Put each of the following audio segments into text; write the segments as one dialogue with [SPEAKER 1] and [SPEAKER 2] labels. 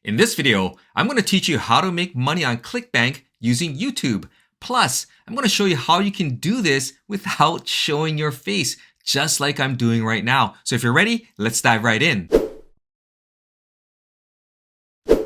[SPEAKER 1] In this video, I'm going to teach you how to make money on ClickBank using YouTube. Plus, I'm going to show you how you can do this without showing your face, just like I'm doing right now. So if you're ready, let's dive right in.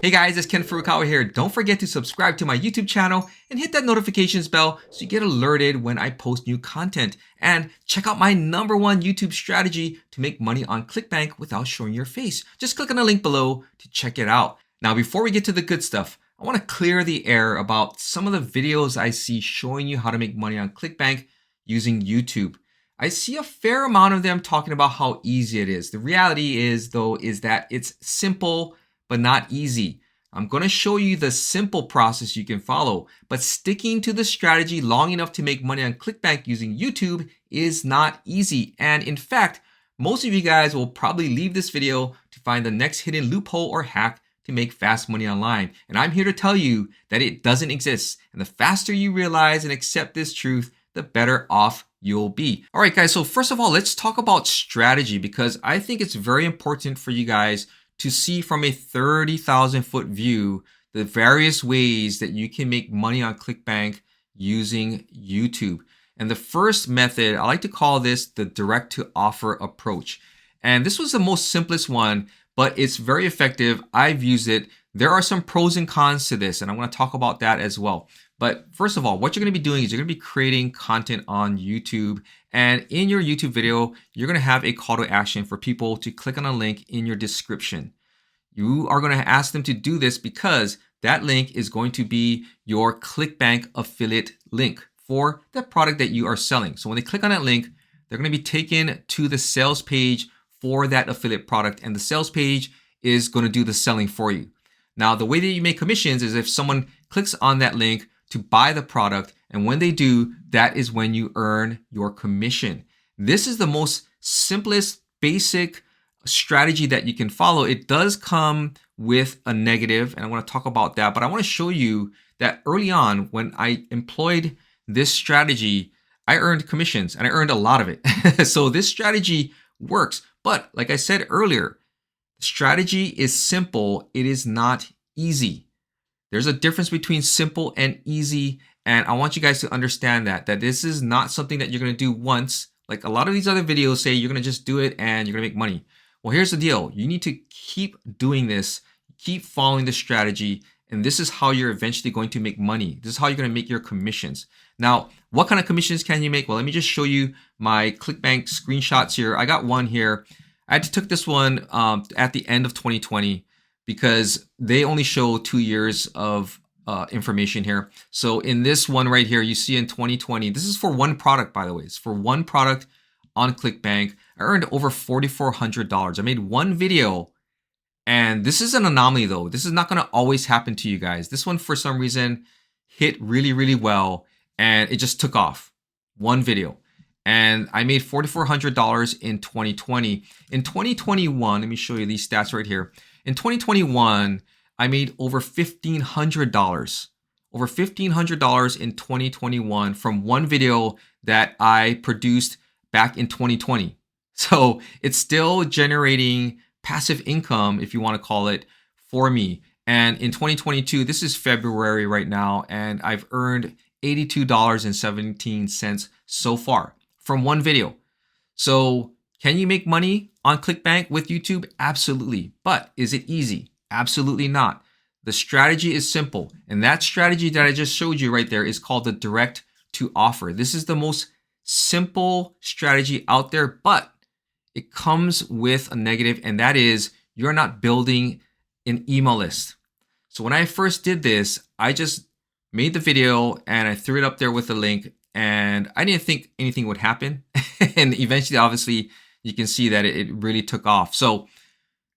[SPEAKER 1] Hey guys, it's kkfurukawa here. Don't forget to subscribe to my YouTube channel and hit that notifications bell so you get alerted when I post new content. And check out my #1 YouTube strategy to make money on ClickBank without showing your face. Just click on the link below to check it out. Now, before we get to the good stuff, I want to clear the air about some of the videos I see showing you how to make money on ClickBank using YouTube. I see a fair amount of them talking about how easy it is. The reality is, though, is that it's simple but not easy. I'm going to show you the simple process you can follow, but sticking to the strategy long enough to make money on ClickBank using YouTube is not easy. And in fact, most of you guys will probably leave this video to find the next hidden loophole or hack to make fast money online. And I'm here to tell you that it doesn't exist. And the faster you realize and accept this truth, the better off you'll be. All right, guys. So first of all, let's talk about strategy, because I think it's very important for you guys to see from a 30,000 foot view the various ways that you can make money on ClickBank using YouTube. And the first method, I like to call this the direct to offer approach. And this was the most simplest one, but it's very effective. I've used it. There are some pros and cons to this, and I'm going to talk about that as well. But first of all, what you're going to be doing is you're going to be creating content on YouTube. And in your YouTube video, you're going to have a call to action for people to click on a link in your description. You are going to ask them to do this because that link is going to be your ClickBank affiliate link for the product that you are selling. So when they click on that link, they're going to be taken to the sales page for that affiliate product, and the sales page is going to do the selling for you. Now, the way that you make commissions is if someone clicks on that link to buy the product, and when they do, that is when you earn your commission. This is the most simplest, basic strategy that you can follow. It does come with a negative, and I want to talk about that, but I want to show you that early on when I employed this strategy, I earned commissions, and I earned a lot of it. So this strategy works. But like I said earlier, strategy is simple. It is not easy. There's a difference between simple and easy. And I want you guys to understand that this is not something that you're going to do once. Like a lot of these other videos say you're going to just do it and you're going to make money. Well, here's the deal. You need to keep doing this, keep following the strategy. And this is how you're eventually going to make money. This is how you're going to make your commissions. Now, what kind of commissions can you make? Well, let me just show you my ClickBank screenshots here. I got one here. I took this one at the end of 2020 because they only show 2 years of information here. So in this one right here, you see in 2020, this is for one product, by the way. It's for one product on ClickBank. I earned over $4,400. I made one video. And this is an anomaly though. This is not going to always happen to you guys. This one, for some reason, hit really, really well. And it just took off. One video. And I made $4,400 in 2020. In 2021, let me show you these stats right here. In 2021, I made over $1,500. Over $1,500 in 2021 from one video that I produced back in 2020. So it's still generating passive income, if you want to call it, for me. And in 2022, this is February right now, and I've earned $82.17 so far from one video. So can you make money on ClickBank with YouTube? Absolutely. But is it easy? Absolutely not. The strategy is simple. And that strategy that I just showed you right there is called the direct to offer. This is the most simple strategy out there, but it comes with a negative, and that is you're not building an email list. So when I first did this, I just made the video and I threw it up there with a link, and I didn't think anything would happen. And eventually, obviously, you can see that it really took off. So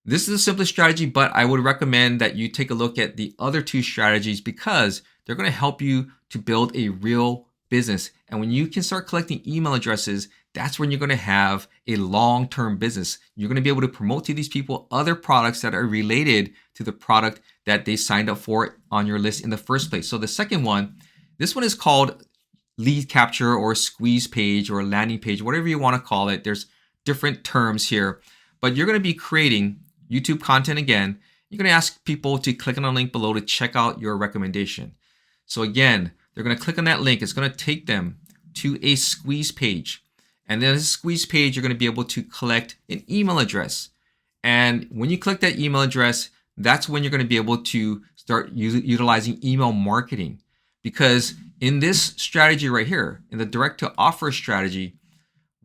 [SPEAKER 1] this is the simplest strategy, but I would recommend that you take a look at the other two strategies because they're going to help you to build a real business. And when you can start collecting email addresses, that's when you're going to have a long-term business. You're going to be able to promote to these people other products that are related to the product that they signed up for on your list in the first place. So the second one, this one is called lead capture or squeeze page or landing page, whatever you want to call it. There's different terms here, but you're going to be creating YouTube content again, You're going to ask people to click on the link below to check out your recommendation. So again, they're going to click on that link. It's going to take them to a squeeze page. And then this squeeze page, you're going to be able to collect an email address. And when you click that email address, that's when you're going to be able to start utilizing email marketing. Because in this strategy right here, in the direct to offer strategy,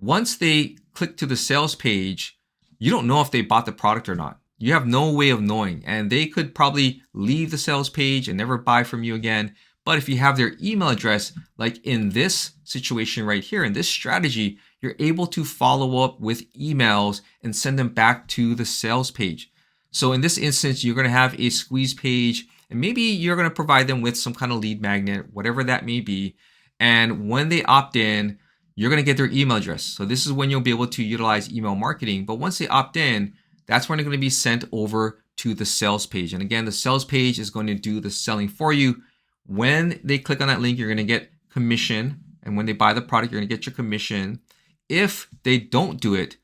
[SPEAKER 1] once they click to the sales page, you don't know if they bought the product or not. You have no way of knowing, and they could probably leave the sales page and never buy from you again. But if you have their email address, like in this situation right here, in this strategy, you're able to follow up with emails and send them back to the sales page. So in this instance, you're going to have a squeeze page, and maybe you're going to provide them with some kind of lead magnet, whatever that may be. And when they opt in, you're going to get their email address. So this is when you'll be able to utilize email marketing. But once they opt in, that's when they're going to be sent over to the sales page. And again, the sales page is going to do the selling for you. When they click on that link, you're going to get commission. And when they buy the product, you're going to get your commission. If they don't do it,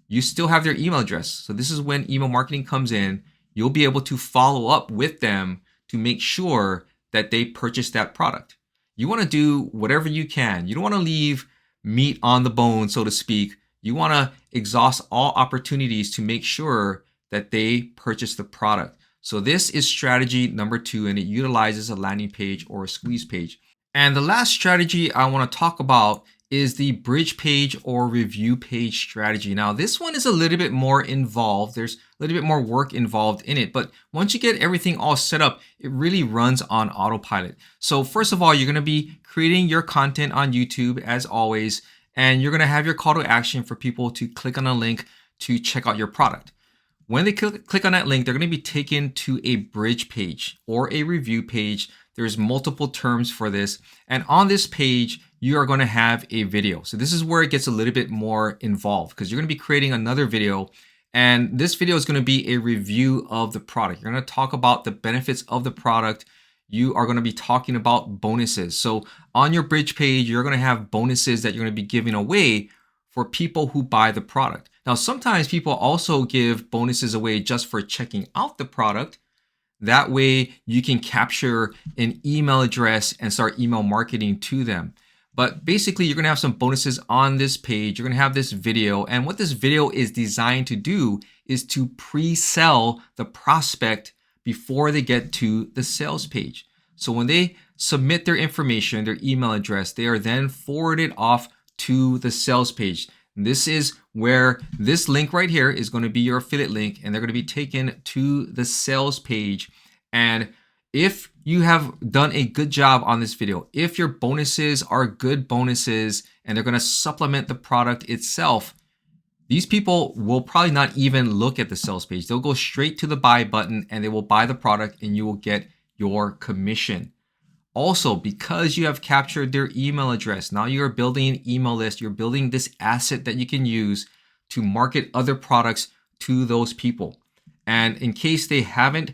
[SPEAKER 1] you still have their email address. So this is when email marketing comes in. You'll be able to follow up with them to make sure that they purchase that product. You want to do whatever you can. You don't want to leave meat on the bone, so to speak. You want to exhaust all opportunities to make sure that they purchase the product. So this is strategy number 2, and it utilizes a landing page or a squeeze page. And the last strategy I want to talk about is the bridge page or review page strategy. Now, this one is a little bit more involved. There's a little bit more work involved in it, but once you get everything all set up, it really runs on autopilot. So first of all, you're going to be creating your content on YouTube as always, and you're going to have your call to action for people to click on a link to check out your product. When they click on that link, they're going to be taken to a bridge page or a review page. There's multiple terms for this. And on this page, you are going to have a video. So this is where it gets a little bit more involved because you're going to be creating another video. And this video is going to be a review of the product. You're going to talk about the benefits of the product. You are going to be talking about bonuses. So on your bridge page, you're going to have bonuses that you're going to be giving away for people who buy the product. Now, sometimes people also give bonuses away just for checking out the product. That way you can capture an email address and start email marketing to them. But basically, you're going to have some bonuses on this page. You're going to have this video. And what this video is designed to do is to pre-sell the prospect before they get to the sales page. So when they submit their information, their email address, they are then forwarded off to the sales page. And this is where this link right here is going to be your affiliate link, and they're going to be taken to the sales page. And if you have done a good job on this video, if your bonuses are good bonuses and they're going to supplement the product itself, these people will probably not even look at the sales page. They'll go straight to the buy button and they will buy the product and you will get your commission. Also, because you have captured their email address, now you're building an email list. You're building this asset that you can use to market other products to those people. And in case they haven't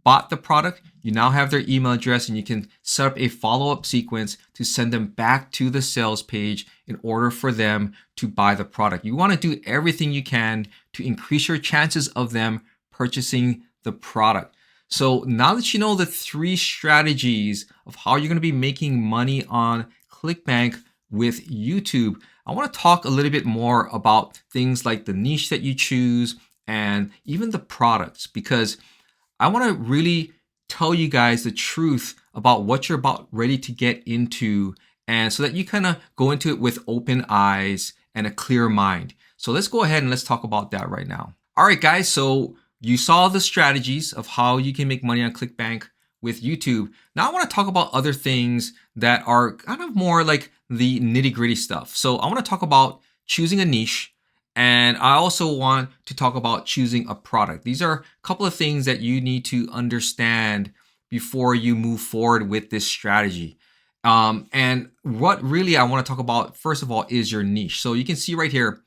[SPEAKER 1] bought the product, you now have their email address and you can set up a follow-up sequence to send them back to the sales page in order for them to buy the product. You want to do everything you can to increase your chances of them purchasing the product. So now that you know the 3 strategies of how you're going to be making money on ClickBank with YouTube, I want to talk a little bit more about things like the niche that you choose and even the products, because I want to really tell you guys the truth about what you're about ready to get into, and so that you kind of go into it with open eyes and a clear mind. So let's go ahead and let's talk about that right now. All right, guys. So you saw the strategies of how you can make money on ClickBank with YouTube. Now I want to talk about other things that are kind of more like the nitty-gritty stuff. So I want to talk about choosing a niche, and I also want to talk about choosing a product. These are a couple of things that you need to understand before you move forward with this strategy. And what really I want to talk about, first of all, is your niche. So you can see right here,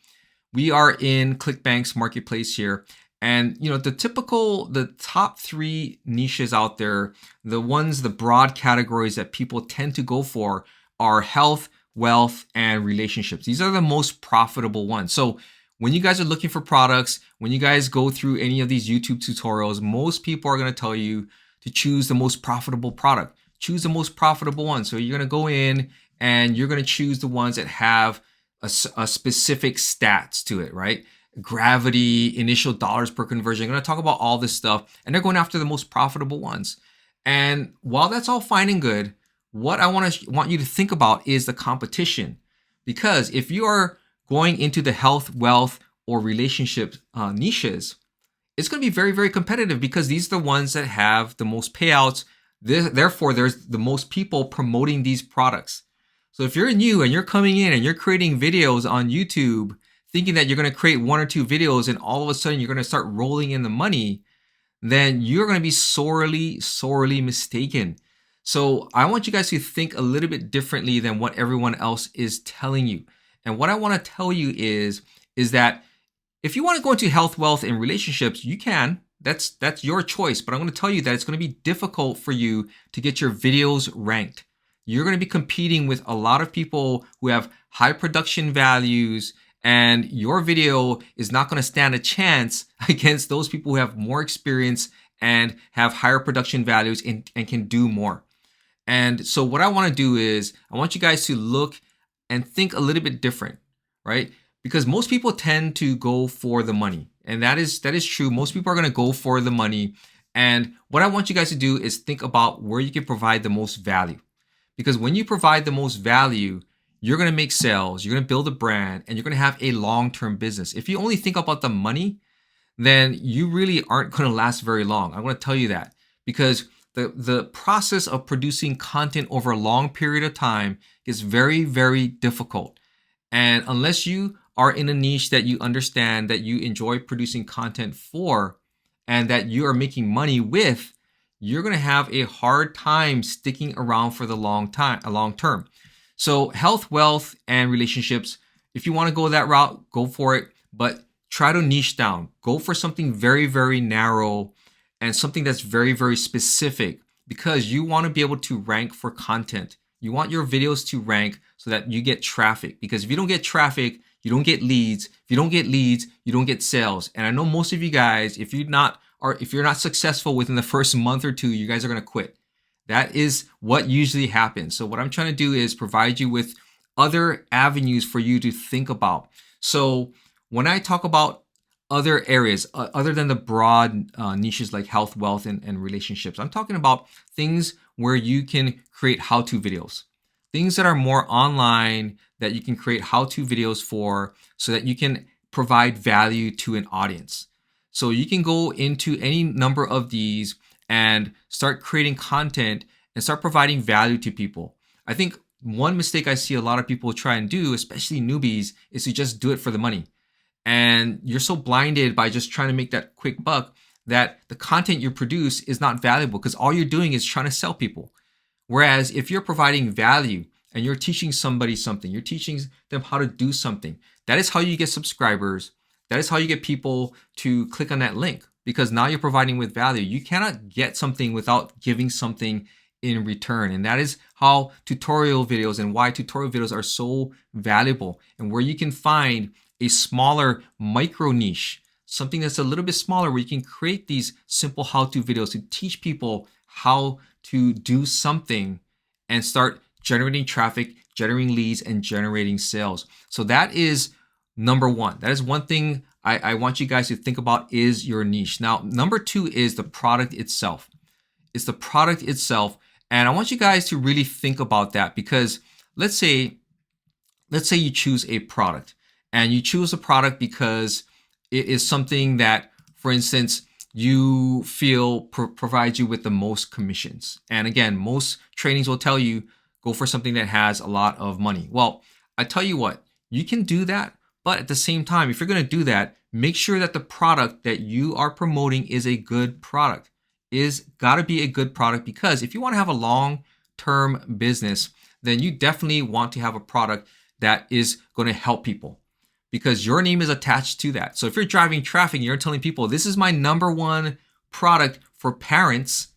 [SPEAKER 1] we are in ClickBank's marketplace here. And, you know, the top 3 niches out there, the broad categories that people tend to go for are health, wealth, and relationships. These are the most profitable ones. So when you guys are looking for products, when you guys go through any of these YouTube tutorials, most people are going to tell you to choose the most profitable product. Choose the most profitable one. So you're going to go in and you're going to choose the ones that have a specific stats to it, right? Gravity, initial dollars per conversion. I'm going to talk about all this stuff, and they're going after the most profitable ones. And while that's all fine and good, what I want you to think about is the competition. Because if you are going into the health, wealth, or relationship niches, it's going to be very, very competitive because these are the ones that have the most payouts. Therefore, there's the most people promoting these products. So if you're new and you're coming in and you're creating videos on YouTube, thinking that you're going to create 1 or 2 videos and all of a sudden you're going to start rolling in the money, then you're going to be sorely, sorely mistaken. So I want you guys to think a little bit differently than what everyone else is telling you. And what I want to tell you is that if you want to go into health, wealth, and relationships, you can. That's your choice. But I'm going to tell you that it's going to be difficult for you to get your videos ranked. You're going to be competing with a lot of people who have high production values, and your video is not going to stand a chance against those people who have more experience and have higher production values and can do more. And so what I want to do is I want you guys to look and think a little bit different, right? Because most people tend to go for the money. And that is true. Most people are going to go for the money. And what I want you guys to do is think about where you can provide the most value. Because when you provide the most value, you're going to make sales, you're going to build a brand, and you're going to have a long-term business. If you only think about the money, then you really aren't going to last very long. I'm going to tell you that because the process of producing content over a long period of time is very, very difficult. And unless you are in a niche that you understand, that you enjoy producing content for, and that you are making money with, you're going to have a hard time sticking around for the long term. So health, wealth, and relationships, if you want to go that route, go for it, but try to niche down. Go for something very, very narrow and something that's very, very specific because you want to be able to rank for content. You want your videos to rank so that you get traffic, because if you don't get traffic, you don't get leads. If you don't get leads, you don't get sales. And I know most of you guys, if you're not successful within the first month or 2, you guys are going to quit. That is what usually happens. So what I'm trying to do is provide you with other avenues for you to think about. So when I talk about other areas, other than the broad niches like health, wealth, and relationships, I'm talking about things where you can create how-to videos. Things that are more online that you can create how-to videos for so that you can provide value to an audience. So you can go into any number of these and start creating content and start providing value to people. I think one mistake I see a lot of people try and do, especially newbies, is to just do it for the money. And you're so blinded by just trying to make that quick buck that the content you produce is not valuable because all you're doing is trying to sell people. Whereas if you're providing value and you're teaching somebody something, you're teaching them how to do something, that is how you get subscribers. That is how you get people to click on that link, because now you're providing with value. You cannot get something without giving something in return. And that is how tutorial videos and why tutorial videos are so valuable, and where you can find a smaller micro niche, something that's a little bit smaller, where you can create these simple how-to videos to teach people how to do something and start generating traffic, generating leads, and generating sales. So that is number one. That is one thing I want you guys to think about, is your niche. Now, number 2 is the product itself. It's the product itself. And I want you guys to really think about that, because let's say you choose a product, and you choose a product because it is something that, for instance, you feel provides you with the most commissions. And again, most trainings will tell you, go for something that has a lot of money. Well, I tell you what, you can do that. But at the same time, if you're going to do that, make sure that the product that you are promoting is a good product. Is got to be a good product, because if you want to have a long-term business, then you definitely want to have a product that is going to help people, because your name is attached to that. So if you're driving traffic and you're telling people, this is my number 1 product for parents,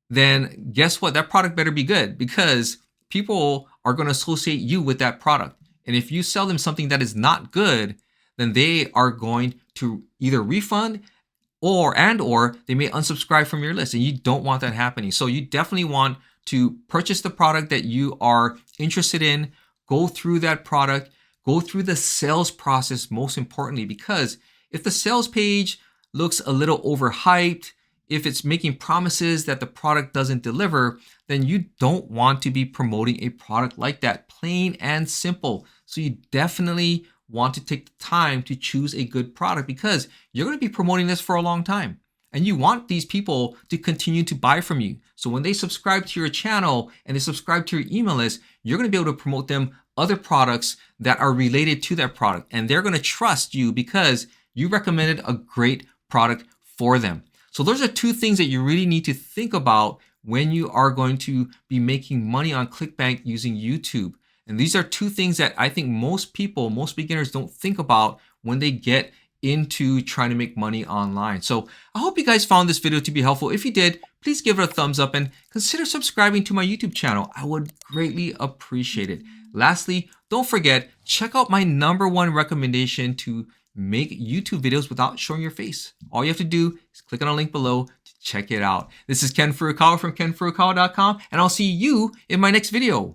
[SPEAKER 1] then guess what? That product better be good, because people are going to associate you with that product. And if you sell them something that is not good, then they are going to either refund or they may unsubscribe from your list, and you don't want that happening. So you definitely want to purchase the product that you are interested in, go through that product, go through the sales process most importantly, because if the sales page looks a little overhyped, if it's making promises that the product doesn't deliver, then you don't want to be promoting a product like that, plain and simple. So you definitely want to take the time to choose a good product, because you're going to be promoting this for a long time. And you want these people to continue to buy from you. So when they subscribe to your channel and they subscribe to your email list, you're going to be able to promote them other products that are related to that product. And they're going to trust you because you recommended a great product for them. So those are two things that you really need to think about when you are going to be making money on ClickBank using YouTube. And these are two things that I think most people, most beginners don't think about when they get into trying to make money online. So I hope you guys found this video to be helpful. If you did, please give it a thumbs up and consider subscribing to my YouTube channel. I would greatly appreciate it. Lastly, don't forget, check out my #1 recommendation to make YouTube videos without showing your face. All you have to do is click on a link below to check it out. This is Ken Furukawa from kenfurukawa.com, and I'll see you in my next video.